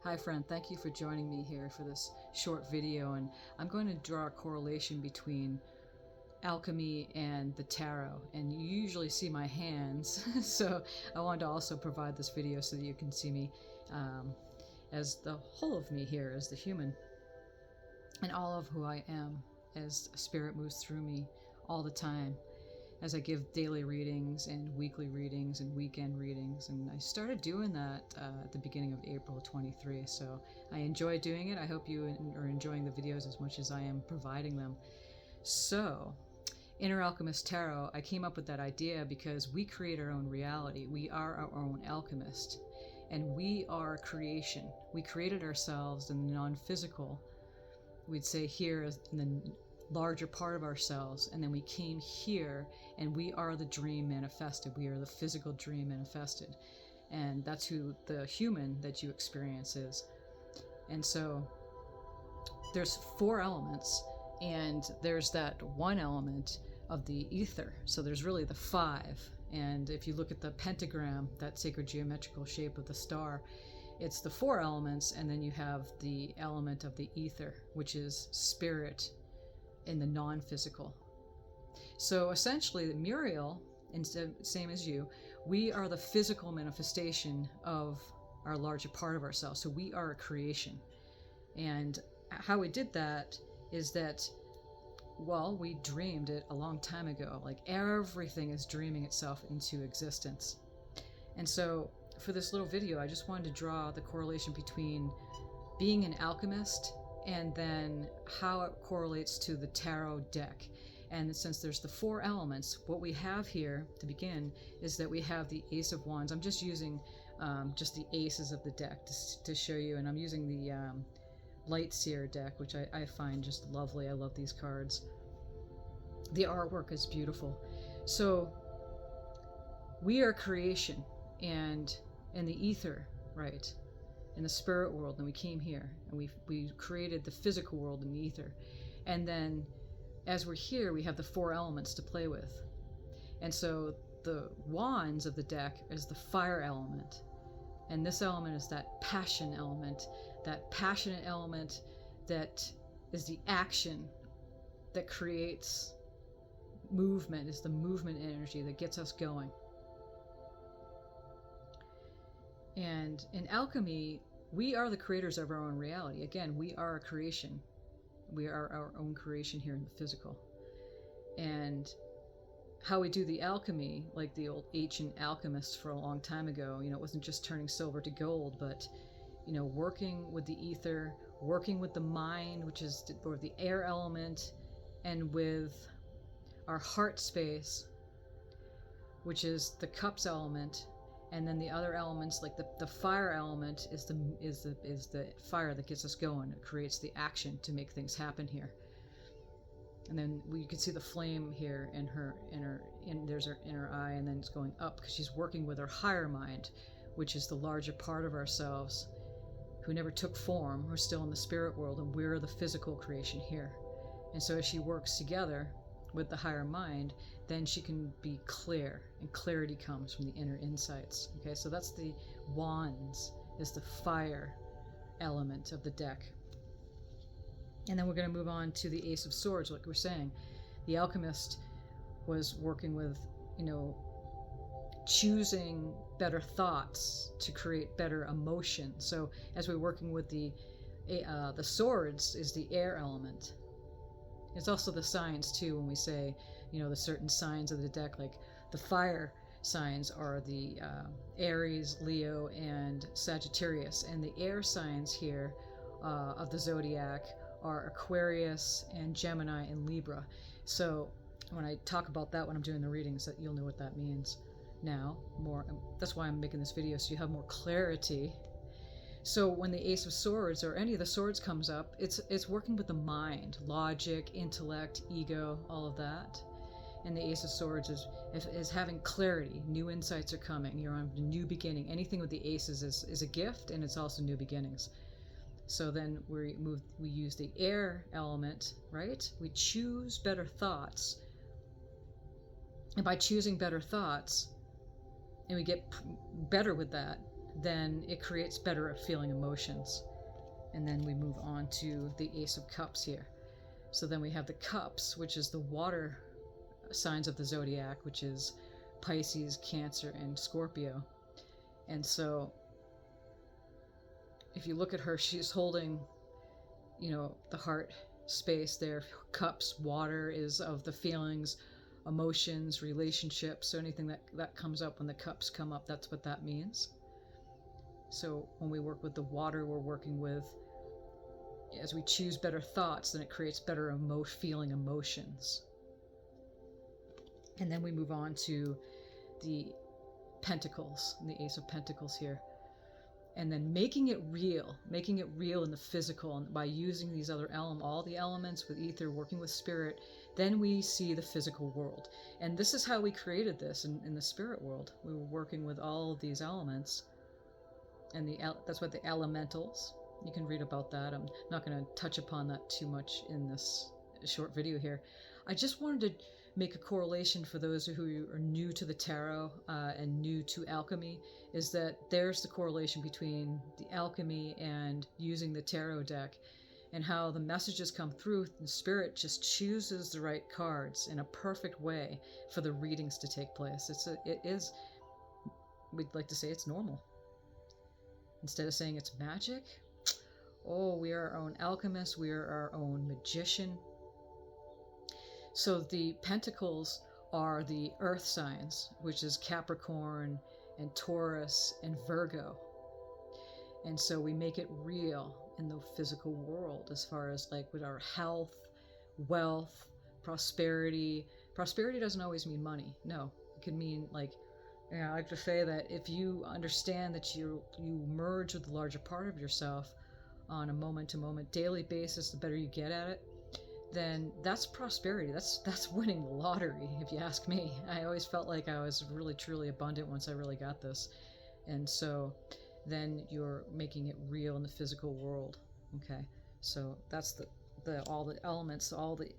Hi friend, thank you for joining me here for this short video, and I'm going to draw a correlation between alchemy and the tarot. And you usually see my hands, so I wanted to also provide this video so that you can see me as the whole of me here, as the human, and all of who I am as spirit moves through me all the time, as I give daily readings and weekly readings and weekend readings. And I started doing that at the beginning of April 23. So I enjoy doing it. I hope you are enjoying the videos as much as I am providing them. So InnerAlchemistTarot, I came up with that idea because we create our own reality. We are our own alchemist, and we are creation. We created ourselves in the non-physical, we'd say here in the larger part of ourselves, and then we came here and we are the dream manifested. We are the physical dream manifested, and that's who the human that you experience is. And so there's 4 elements, and there's that one element of the ether. So there's really the 5, and if you look at the pentagram, that sacred geometrical shape of the star, it's the 4 elements, and then you have the element of the ether, which is spirit in the non-physical. So essentially, Muriel, same as you, we are the physical manifestation of our larger part of ourselves. So we are a creation. And how we did that is that, well, we dreamed it a long time ago. Like everything is dreaming itself into existence. And so for this little video, I just wanted to draw the correlation between being an alchemist and then how it correlates to the tarot deck. And since there's the 4 elements, what we have here to begin is that we have the Ace of Wands. I'm just using just the aces of the deck to show you, and I'm using the Light Seer deck, which I find just lovely. I love these cards. The artwork is beautiful. So we are creation, and in the ether, right? In the spirit world, and we came here and we created the physical world in the ether. And then as we're here, we have the 4 elements to play with. And so the wands of the deck is the fire element, and this element is that passion element, that passionate element that is the action that creates movement, is the movement energy that gets us going. And in alchemy, we are the creators of our own reality. Again, we are a creation. We are our own creation here in the physical. And how we do the alchemy, like the old ancient alchemists for a long time ago, it wasn't just turning silver to gold, but, working with the ether, working with the mind, which is the air element, and with our heart space, which is the cups element. And then the other elements, like the fire element, is the fire that gets us going. It creates the action to make things happen here. And then you can see the flame here in there's her inner eye, and then it's going up because she's working with her higher mind, which is the larger part of ourselves, who never took form. We're still in the spirit world, and we're the physical creation here. And so as she works together with the higher mind, then she can be clear, and clarity comes from the inner insights. Okay, so that's the wands, is the fire element of the deck. And then we're going to move on to the Ace of Swords. Like we're saying, the alchemist was working with, choosing better thoughts to create better emotion. So as we're working with the swords, is the air element. It's also the signs too, when we say, the certain signs of the deck, like the fire signs are the Aries, Leo, and Sagittarius. And the air signs here of the zodiac are Aquarius and Gemini and Libra. So when I talk about that when I'm doing the readings, that you'll know what that means now more. That's why I'm making this video, so you have more clarity. So when the Ace of Swords or any of the swords comes up, it's working with the mind, logic, intellect, ego, all of that. And the Ace of Swords is having clarity. New insights are coming. You're on a new beginning. Anything with the aces is a gift, and it's also new beginnings. So then we use the air element, right? We choose better thoughts. And by choosing better thoughts, and we get better with that, then it creates better at feeling emotions. And then we move on to the Ace of Cups here. So then we have the Cups, which is the water signs of the zodiac, which is Pisces, Cancer, and Scorpio. And so if you look at her, she's holding, the heart space there. Cups, water is of the feelings, emotions, relationships. So anything that comes up when the cups come up, that's what that means. So when we work with the water, we're working with, as we choose better thoughts, then it creates better feeling emotions. And then we move on to the Pentacles, and the Ace of Pentacles here. And then making it real in the physical, and by using these other all the elements with ether, working with spirit, then we see the physical world. And this is how we created this in the spirit world. We were working with all of these elements, and that's what the elementals. You can read about that. I'm not going to touch upon that too much in this short video here. I just wanted to make a correlation for those who are new to the tarot and new to alchemy, is that there's the correlation between the alchemy and using the tarot deck, and how the messages come through. The spirit just chooses the right cards in a perfect way for the readings to take place. We'd like to say it's normal. Instead of saying it's magic, we are our own alchemist, we are our own magician. So the Pentacles are the earth signs, which is Capricorn and Taurus and Virgo. And so we make it real in the physical world, as far as like with our health, wealth, prosperity. Prosperity doesn't always mean money. No, it could mean like, I like to say that if you understand that you merge with the larger part of yourself on a moment-to-moment daily basis, the better you get at it, then that's prosperity. That's winning the lottery, if you ask me. I always felt like I was really truly abundant once I really got this. And so then you're making it real in the physical world. Okay, so that's all the elements, all the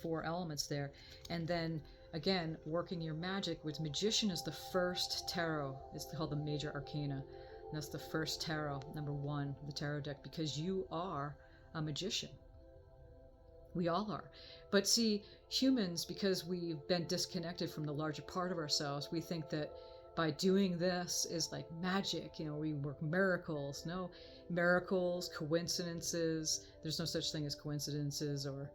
4 elements there. And then again, working your magic with magician is the first tarot. It's called the Major Arcana. And that's the first tarot, number 1, the tarot deck, because you are a magician. We all are. But see, humans, because we've been disconnected from the larger part of ourselves, we think that by doing this is like magic. We work miracles. No, miracles, coincidences. There's no such thing as coincidences or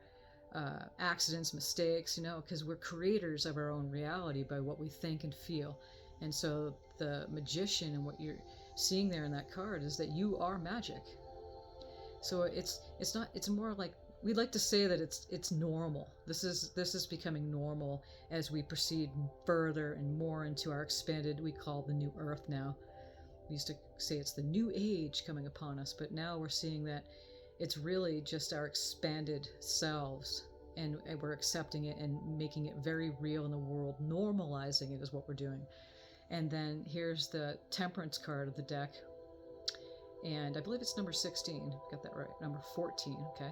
accidents, mistakes, because we're creators of our own reality by what we think and feel. And so the magician, and what you're seeing there in that card, is that you are magic. So it's more like, we'd like to say that it's normal. This is becoming normal as we proceed further and more into our expanded, we call the new earth now. We used to say it's the new age coming upon us, but now we're seeing that it's really just our expanded selves, and we're accepting it and making it very real in the world. Normalizing it is what we're doing. And then here's the Temperance card of the deck, and I believe it's number 16. Got that right. Number 14. Okay.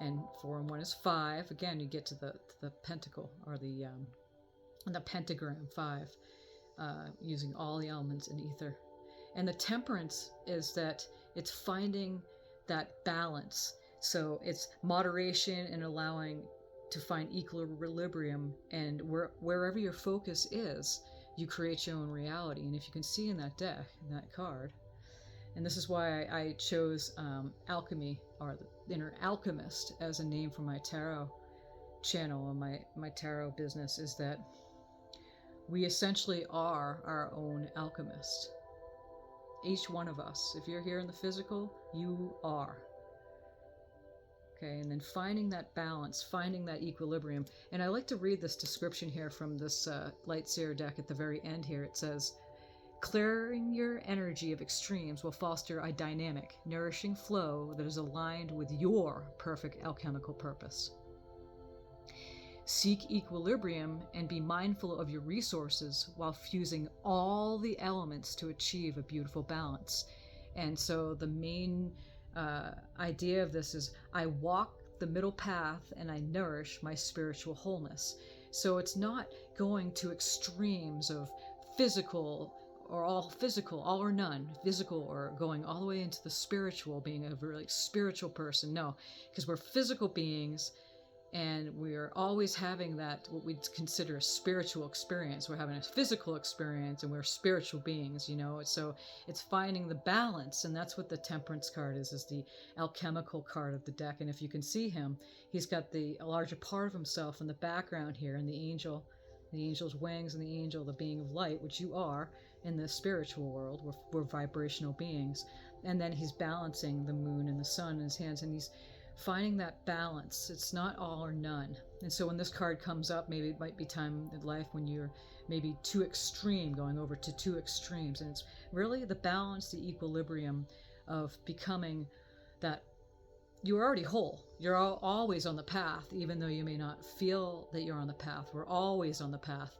And 4 and 1 is 5. Again, you get to the pentacle, or the pentagram 5, using all the elements in ether. And the Temperance is that it's finding that balance. So it's moderation and allowing to find equilibrium, and wherever your focus is, you create your own reality. And if you can see in that deck, in that card, and this is why I chose Alchemy, or the Inner Alchemist, as a name for my tarot channel and my tarot business, is that we essentially are our own alchemist. Each one of us. If you're here in the physical, you are. Okay, and then finding that balance, finding that equilibrium. And I like to read this description here from this Light Seer deck at the very end here. It says, clearing your energy of extremes will foster a dynamic, nourishing flow that is aligned with your perfect alchemical purpose. Seek equilibrium and be mindful of your resources while fusing all the elements to achieve a beautiful balance. And so the main idea of this is, I walk the middle path and I nourish my spiritual wholeness. So it's not going to extremes of physical or all physical, all or none, physical or going all the way into the spiritual, being a really spiritual person. No, because we're physical beings and we're always having that, what we'd consider a spiritual experience. We're having a physical experience and we're spiritual beings, you know. So it's finding the balance, and that's what the Temperance card is the alchemical card of the deck. And if you can see him, he's got a larger part of himself in the background here, and the angel's wings, and the angel, the being of light, which you are in the spiritual world. We're vibrational beings. And then he's balancing the moon and the sun in his hands, and he's finding that balance. It's not all or none. And so when this card comes up, maybe it might be time in life when you're maybe too extreme, going over to two extremes. And it's really the balance, the equilibrium of becoming that you're already whole. You're always on the path, even though you may not feel that you're on the path. We're always on the path.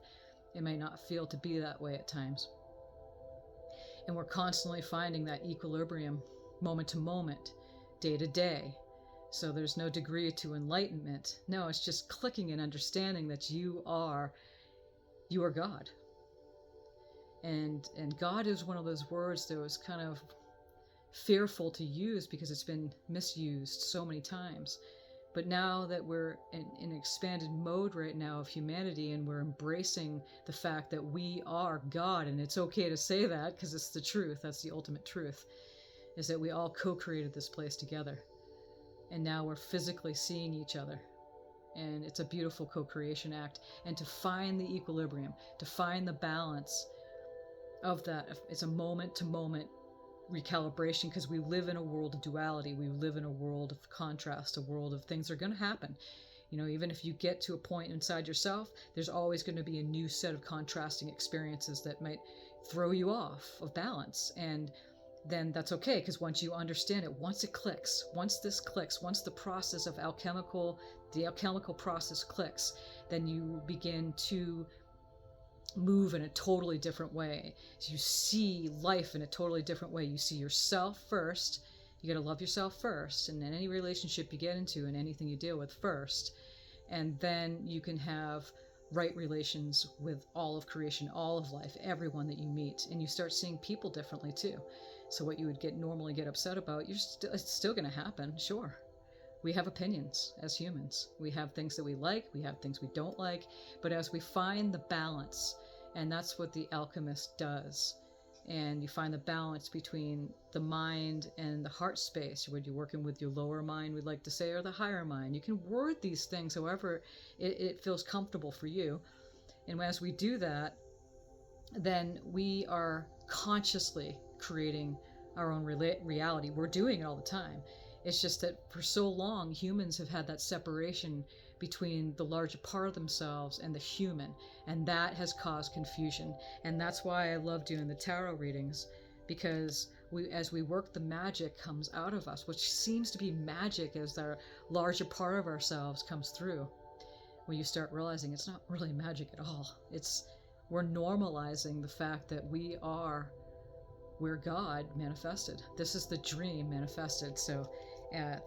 It may not feel to be that way at times. And we're constantly finding that equilibrium moment to moment, day to day. So there's no degree to enlightenment. No, it's just clicking and understanding that you are God. And God is one of those words that was kind of fearful to use because it's been misused so many times. But now that we're in an expanded mode right now of humanity, and we're embracing the fact that we are God, and it's okay to say that because it's the truth. That's the ultimate truth, is that we all co-created this place together. And now we're physically seeing each other. And it's a beautiful co-creation act. And to find the equilibrium, to find the balance of that, it's a moment-to-moment recalibration, because we live in a world of duality. We live in a world of contrast, a world of things are going to happen. You know, even if you get to a point inside yourself, there's always going to be a new set of contrasting experiences that might throw you off of balance. And then that's okay, because once you understand it, once it clicks, once this clicks, once the process of the alchemical process clicks, then you begin to move in a totally different way. So you see life in a totally different way. You see yourself first. You got to love yourself first, and in any relationship you get into and anything you deal with first. And then you can have right relations with all of creation, all of life, everyone that you meet, and you start seeing people differently too. So what you would normally get upset about, it's still going to happen, sure. We have opinions as humans. We have things that we like, we have things we don't like, but as we find the balance, and that's what the alchemist does, and you find the balance between the mind and the heart space, where you're working with your lower mind, we'd like to say, or the higher mind. You can word these things however it feels comfortable for you. And as we do that, then we are consciously creating our own reality. We're doing it all the time. It's just that for so long, humans have had that separation between the larger part of themselves and the human, and that has caused confusion. And that's why I love doing the tarot readings, because as we work, the magic comes out of us, which seems to be magic as the larger part of ourselves comes through. When you start realizing it's not really magic at all. We're normalizing the fact that we're God manifested. This is the dream manifested. So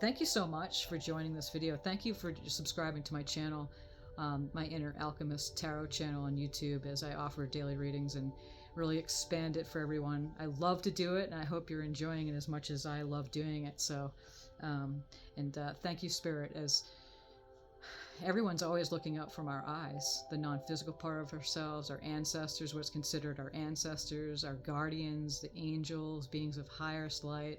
thank you so much for joining this video. Thank you for subscribing to my channel, my Inner Alchemist Tarot channel on YouTube, as I offer daily readings and really expand it for everyone. I love to do it, and I hope you're enjoying it as much as I love doing it. So, thank you, Spirit, as everyone's always looking up from our eyes, the non-physical part of ourselves, our ancestors, what's considered our ancestors, our guardians, the angels, beings of highest light.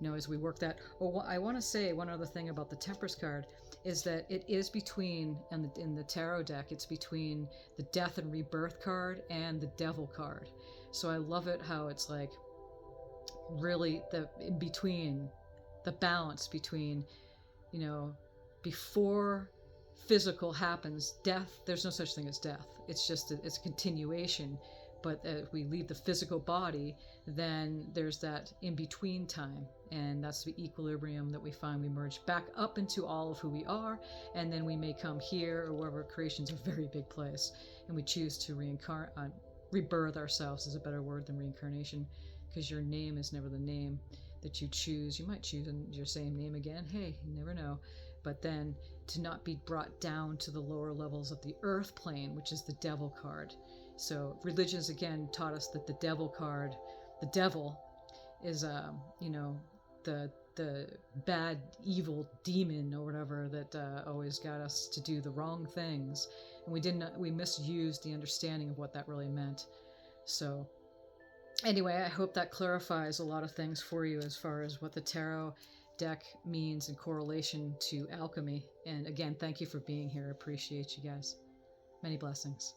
You know, as we work that. Oh, I want to say one other thing about the Temperance card is that it is between, in the tarot deck, it's between the Death and Rebirth card and the Devil card. So I love it how it's like really in between, the balance between, you know, before physical happens, death, there's no such thing as death. It's just it's a continuation. But if we leave the physical body, then there's that in-between time. And that's the equilibrium that we find. We merge back up into all of who we are, and then we may come here or wherever. Creation's a very big place. And we choose to rebirth ourselves is a better word than reincarnation, because your name is never the name that you choose. You might choose your same name again. Hey, you never know. But then to not be brought down to the lower levels of the earth plane, which is the Devil card. So religions, again, taught us that the devil card, the devil is, the bad, evil demon or whatever that always got us to do the wrong things. And we misused the understanding of what that really meant. So anyway, I hope that clarifies a lot of things for you as far as what the tarot deck means in correlation to alchemy. And again, thank you for being here. I appreciate you guys. Many blessings.